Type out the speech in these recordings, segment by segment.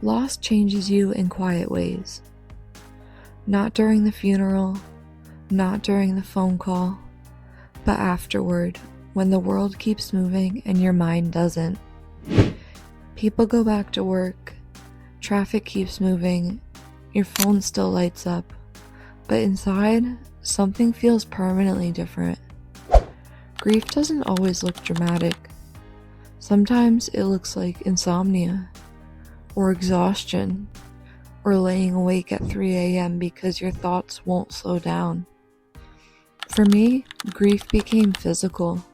Loss changes you in quiet ways. Not during the funeral, not during the phone call, but afterward, when the world keeps moving and your mind doesn't. People go back to work, traffic keeps moving, your phone still lights up, but inside, something feels permanently different. Grief doesn't always look dramatic. Sometimes it looks like insomnia, or exhaustion, or laying awake at 3 a.m. because your thoughts won't slow down. For me, grief became physical.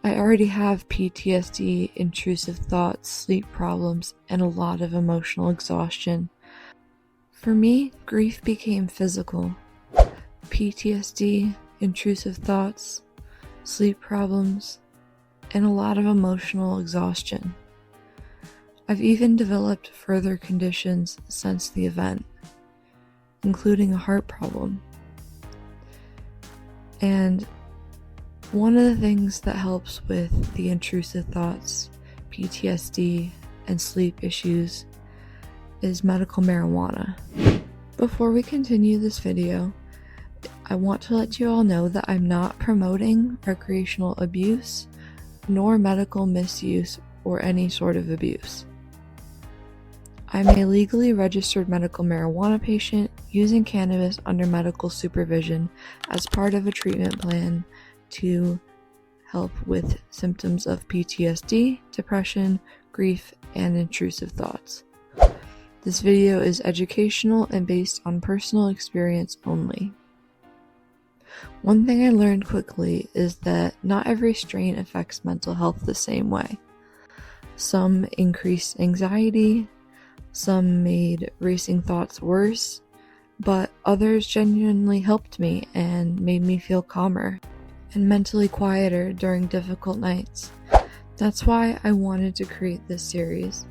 I already have PTSD, intrusive thoughts, sleep problems, and a lot of emotional exhaustion. For me, grief became physical. PTSD, intrusive thoughts, sleep problems, and a lot of emotional exhaustion. I've even developed further conditions since the event, including a heart problem. And one of the things that helps with the intrusive thoughts, PTSD, and sleep issues is medical marijuana. Before we continue this video, I want to let you all know that I'm not promoting recreational abuse, nor medical misuse or any sort of abuse. I'm a legally registered medical marijuana patient using cannabis under medical supervision as part of a treatment plan to help with symptoms of PTSD, depression, grief, and intrusive thoughts. This video is educational and based on personal experience only. One thing I learned quickly is that not every strain affects mental health the same way. Some increased anxiety, some made racing thoughts worse, but others genuinely helped me and made me feel calmer and mentally quieter during difficult nights. That's why I wanted to create this series.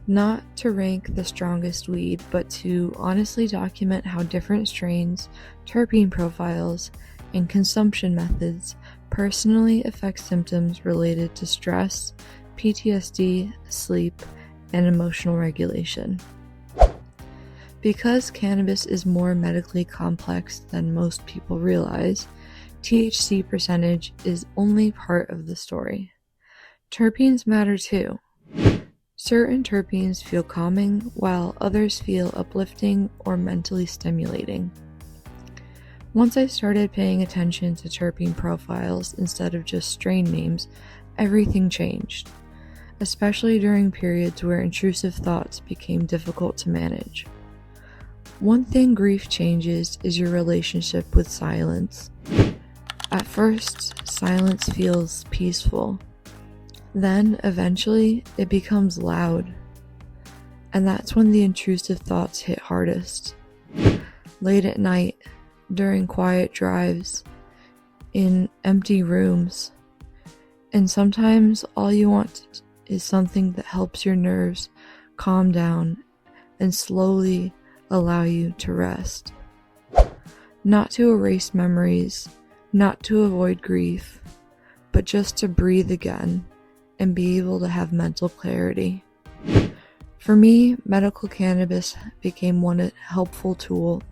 Not to rank the strongest weed, but to honestly document how different strains, terpene profiles, and consumption methods personally affect symptoms related to stress, PTSD, sleep, and emotional regulation. Because cannabis is more medically complex than most people realize, THC percentage is only part of the story. Terpenes matter too. Certain terpenes feel calming, while others feel uplifting or mentally stimulating. Once I started paying attention to terpene profiles instead of just strain names, everything changed, especially during periods where intrusive thoughts became difficult to manage. One thing grief changes is your relationship with silence. At first, silence feels peaceful. Then, eventually, it becomes loud. And that's when the intrusive thoughts hit hardest. Late at night, during quiet drives, in empty rooms, and sometimes all you want is something that helps your nerves calm down and slowly allow you to rest. Not to erase memories, not to avoid grief, but just to breathe again and be able to have mental clarity. For me, medical cannabis became one helpful tool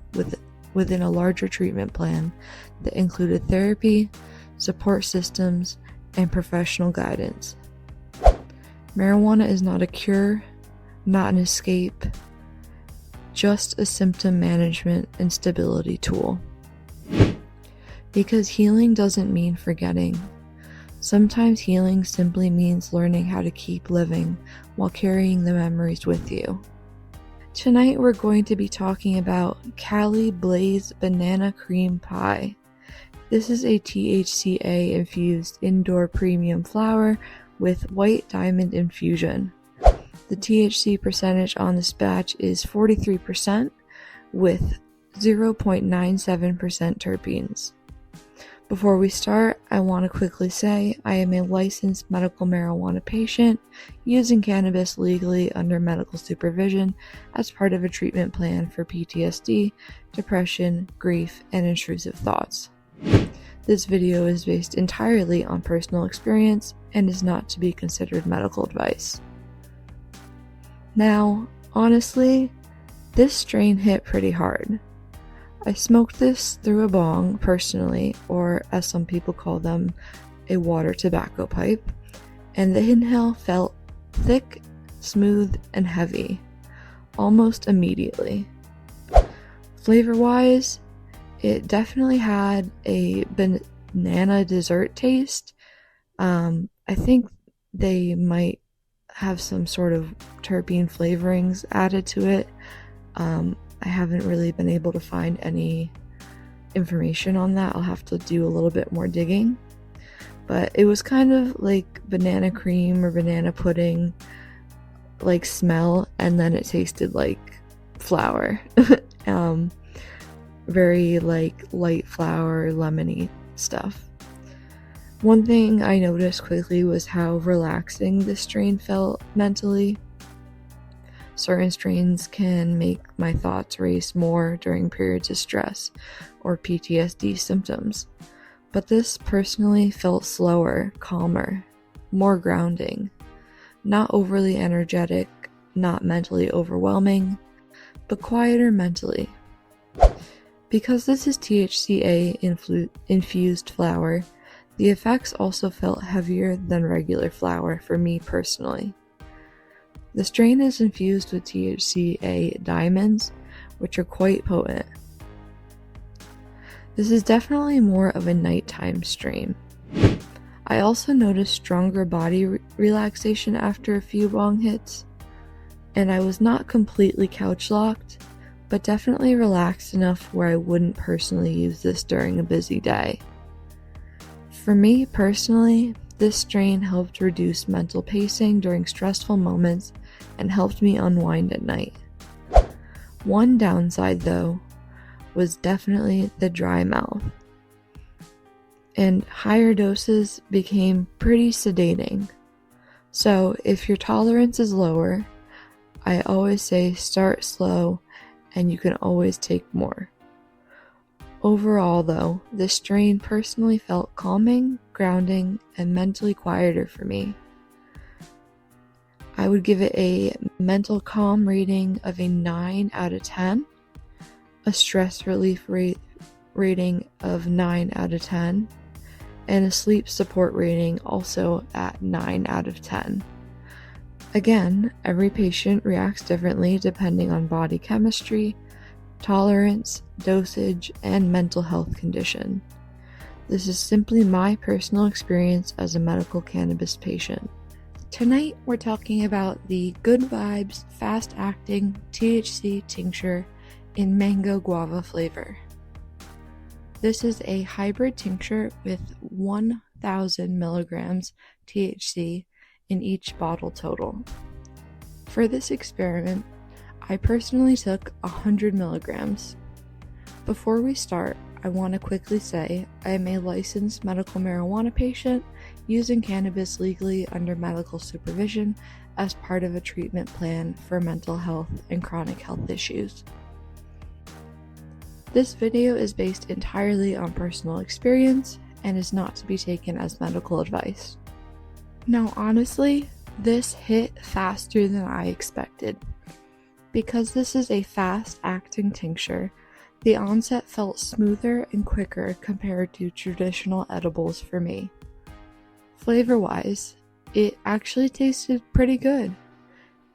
within a larger treatment plan that included therapy, support systems, and professional guidance. Marijuana is not a cure, not an escape, just a symptom management and stability tool. Because healing doesn't mean forgetting. Sometimes healing simply means learning how to keep living while carrying the memories with you. Tonight we're going to be talking about Cali Blaze Banana Cream Pie. This is a THCA infused indoor premium flower with white diamond infusion. The THC percentage on this batch is 43% with 0.97% terpenes. Before we start, I want to quickly say I am a licensed medical marijuana patient using cannabis legally under medical supervision as part of a treatment plan for PTSD, depression, grief, and intrusive thoughts. This video is based entirely on personal experience and is not to be considered medical advice. Now, honestly, this strain hit pretty hard. I smoked this through a bong personally, or as some people call them, a water tobacco pipe, and the inhale felt thick, smooth, and heavy, almost immediately. Flavor-wise, it definitely had a banana dessert taste. I think they might have some sort of terpene flavorings added to it. I haven't really been able to find any information on that. I'll have to do a little bit more digging. But it was kind of like banana cream or banana pudding like smell, and then it tasted like flour. Very like light flour, lemony stuff. One thing I noticed quickly was how relaxing this strain felt mentally. Certain strains can make my thoughts race more during periods of stress or PTSD symptoms, but this personally felt slower, calmer, more grounding, not overly energetic, not mentally overwhelming, but quieter mentally. Because this is THCA infused flower, the effects also felt heavier than regular flower for me personally. The strain is infused with THCA diamonds, which are quite potent. This is definitely more of a nighttime strain. I also noticed stronger body relaxation after a few bong hits, and I was not completely couch locked, but definitely relaxed enough where I wouldn't personally use this during a busy day. For me personally, this strain helped reduce mental pacing during stressful moments and helped me unwind at night. One downside, though, was definitely the dry mouth, and higher doses became pretty sedating. So if your tolerance is lower, I always say start slow and you can always take more. Overall, though, this strain personally felt calming, grounding, and mentally quieter for me. I would give it a mental calm rating of a 9 out of 10, a stress relief rating of 9 out of 10, and a sleep support rating also at 9 out of 10. Again, every patient reacts differently depending on body chemistry, tolerance, dosage, and mental health condition. This is simply my personal experience as a medical cannabis patient. Tonight, we're talking about the Good Vibes fast-acting THC tincture in mango guava flavor. This is a hybrid tincture with 1,000 milligrams THC in each bottle total. For this experiment, I personally took 100 milligrams. Before we start, I want to quickly say I am a licensed medical marijuana patient using cannabis legally under medical supervision as part of a treatment plan for mental health and chronic health issues. This video is based entirely on personal experience and is not to be taken as medical advice. Now, honestly, this hit faster than I expected. Because this is a fast-acting tincture, the onset felt smoother and quicker compared to traditional edibles for me. Flavor-wise, it actually tasted pretty good.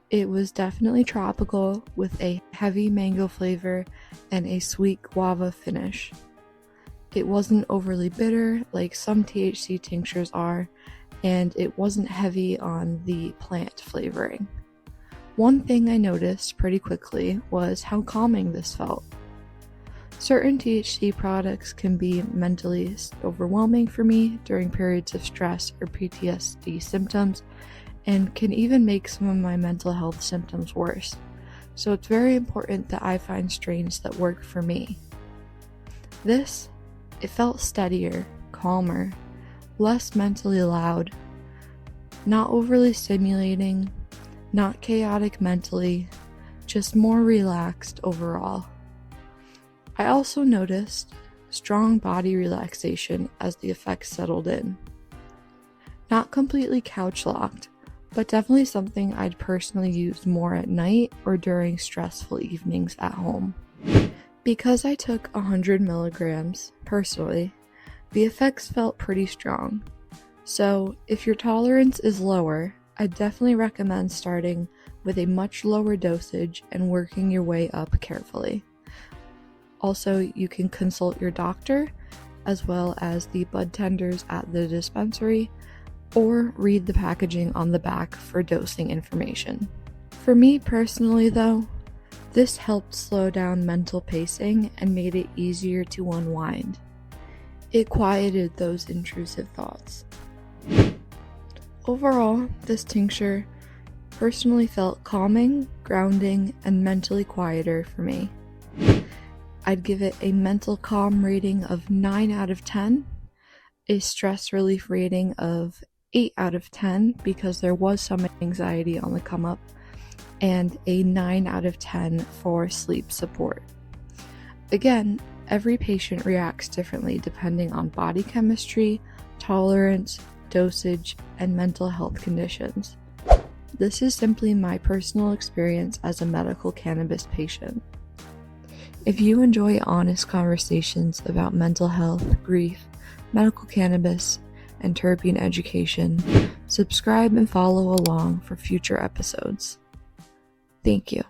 It was definitely tropical with a heavy mango flavor and a sweet guava finish. It wasn't overly bitter like some THC tinctures are, and it wasn't heavy on the plant flavoring. One thing I noticed pretty quickly was how calming this felt. Certain THC products can be mentally overwhelming for me during periods of stress or PTSD symptoms, and can even make some of my mental health symptoms worse. So it's very important that I find strains that work for me. It felt steadier, calmer, less mentally loud, not overly stimulating, not chaotic mentally, just more relaxed overall. I also noticed strong body relaxation as the effects settled in. Not completely couch locked, but definitely something I'd personally use more at night or during stressful evenings at home. Because I took 100 milligrams personally, the effects felt pretty strong. So if your tolerance is lower, I definitely recommend starting with a much lower dosage and working your way up carefully. Also, you can consult your doctor as well as the bud tenders at the dispensary, or read the packaging on the back for dosing information. For me personally though, this helped slow down mental pacing and made it easier to unwind. It quieted those intrusive thoughts. Overall, this tincture personally felt calming, grounding, and mentally quieter for me. I'd give it a mental calm rating of 9 out of 10, a stress relief rating of 8 out of 10 because there was some anxiety on the come up, and a 9 out of 10 for sleep support. Again, every patient reacts differently depending on body chemistry, tolerance, dosage, and mental health conditions. This is simply my personal experience as a medical cannabis patient. If you enjoy honest conversations about mental health, grief, medical cannabis, and terpene education, subscribe and follow along for future episodes. Thank you.